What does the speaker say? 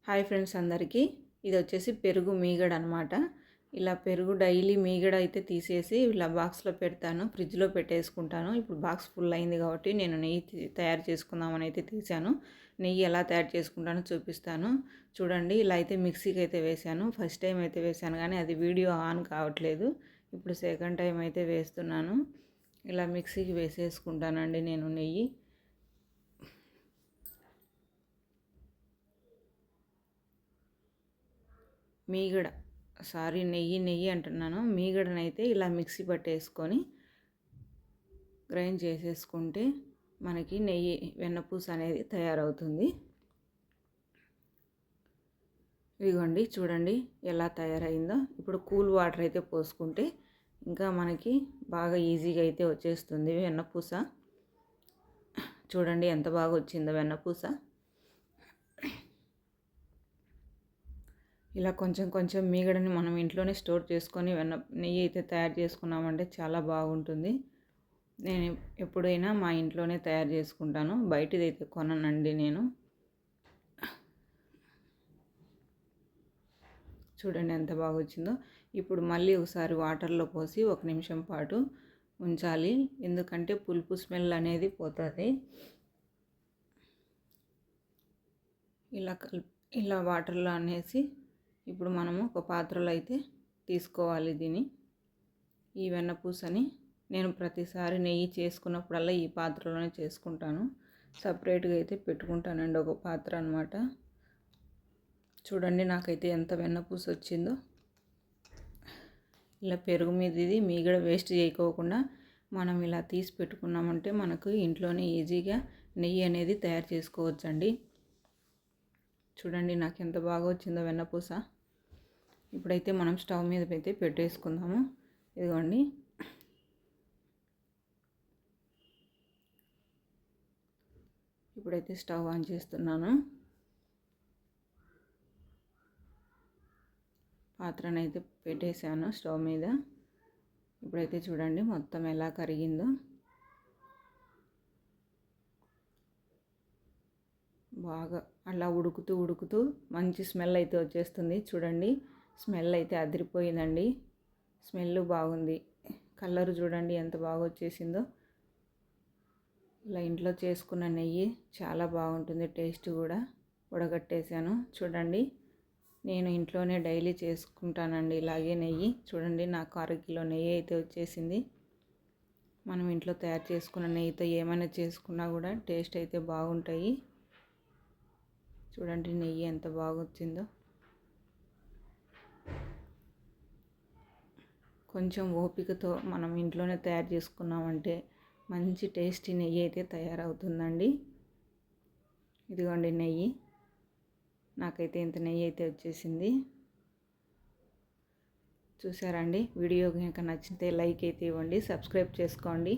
Hi friends అందరికీ. ఇది వచ్చేసి పెరుగు మీగడ అనమాట. ఇలా పెరుగు డైలీ మీగడ అయితే తీసేసి ఇలా బాక్స్లో పెడతాను, ఫ్రిడ్జ్లో పెట్టేసుకుంటాను. ఇప్పుడు బాక్స్ ఫుల్ అయింది కాబట్టి నేను నెయ్యి తయారు చేసుకుందామని అయితే తీసాను. నెయ్యి ఎలా తయారు చేసుకుంటానో చూపిస్తాను చూడండి. ఇలా అయితే మిక్సీకి అయితే వేసాను. ఫస్ట్ టైం అయితే వేసాను కానీ అది వీడియో ఆన్ కావట్లేదు. ఇప్పుడు సెకండ్ టైం అయితే వేస్తున్నాను. ఇలా మిక్సీకి వేసేసుకుంటానండి నేను నెయ్యి. మీగడ నెయ్యి అంటున్నాను. మీగడనైతే ఇలా మిక్సీ పట్టేసుకొని గ్రైండ్ చేసేసుకుంటే మనకి నెయ్యి వెన్నపూస అనేది తయారవుతుంది. ఇదిగోండి చూడండి ఎలా తయారైందో. ఇప్పుడు కూల్ వాటర్ అయితే పోసుకుంటే ఇంకా మనకి బాగా ఈజీగా అయితే వచ్చేస్తుంది వెన్నపూస. చూడండి ఎంత బాగా వచ్చిందో వెన్నపూస. ఇలా కొంచెం కొంచెం మీగడని మనం ఇంట్లోనే స్టోర్ చేసుకొని నెయ్యి అయితే తయారు చేసుకున్నామంటే చాలా బాగుంటుంది. నేను ఎప్పుడైనా మా ఇంట్లోనే తయారు చేసుకుంటాను, బయటిది అయితే కొననండి నేను. చూడండి ఎంత బాగా వచ్చిందో. ఇప్పుడు మళ్ళీ ఒకసారి వాటర్లో పోసి 1 నిమిషం పాటు ఉంచాలి, ఎందుకంటే పులుపు స్మెల్ అనేది పోతుంది. ఇలా వాటర్లో అనేసి ఇప్పుడు మనము ఒక పాత్రలో అయితే తీసుకోవాలి దీన్ని. ఈ వెన్నపూసని నేను ప్రతిసారి నెయ్యి చేసుకున్నప్పుడల్లా ఈ పాత్రలోనే చేసుకుంటాను. సపరేట్గా అయితే పెట్టుకుంటానండి ఒక పాత్ర అనమాట. చూడండి నాకైతే ఎంత వెన్నపూస వచ్చిందో. ఇలా పెరుగు మీద ఇది మీగడ వేస్ట్ చేయకోకుండా మనం ఇలా తీసి పెట్టుకున్నామంటే మనకు ఇంట్లోనే ఈజీగా నెయ్యి అనేది తయారు చేసుకోవచ్చండి. చూడండి నాకు ఎంత బాగా వచ్చిందో వెన్నపూస. ఇప్పుడైతే మనం స్టవ్ మీద అయితే పెట్టేసుకుందాము. ఇదిగోండి ఇప్పుడైతే స్టవ్ ఆన్ చేస్తున్నాను. పాత్రనైతే పెట్టేశాను స్టవ్ మీద. ఇప్పుడైతే చూడండి మొత్తం ఎలా కరిగిందో. బాగా అలా ఉడుకుతూ మంచి స్మెల్ అయితే వచ్చేస్తుంది. చూడండి స్మెల్ అయితే అదిరిపోయిందండి. స్మెల్ బాగుంది, కలర్ చూడండి ఎంత బాగా వచ్చేసిందో. ఇలా ఇంట్లో చేసుకున్న నెయ్యి చాలా బాగుంటుంది, టేస్ట్ కూడా. ఉడగట్టేసాను చూడండి. నేను ఇంట్లోనే డైలీ చేసుకుంటానండి ఇలాగే నెయ్యి. చూడండి నాకు 1/2 కిలో నెయ్యి అయితే వచ్చేసింది. మనం ఇంట్లో తయారు చేసుకున్న నెయ్యితో ఏమైనా చేసుకున్నా కూడా టేస్ట్ అయితే బాగుంటాయి. చూడండి నెయ్యి ఎంత బాగా వచ్చిందో. కొంచెం ఓపికతో మనం ఇంట్లోనే తయారు చేసుకున్నామంటే మంచి టేస్టీ నెయ్యి అయితే తయారవుతుందండి. ఇదిగోండి నెయ్యి. నాకైతే ఇంత నెయ్యి అయితే వచ్చేసింది. చూసారండి. వీడియో కనుక నచ్చితే లైక్ అయితే ఇవ్వండి, సబ్స్క్రైబ్ చేసుకోండి.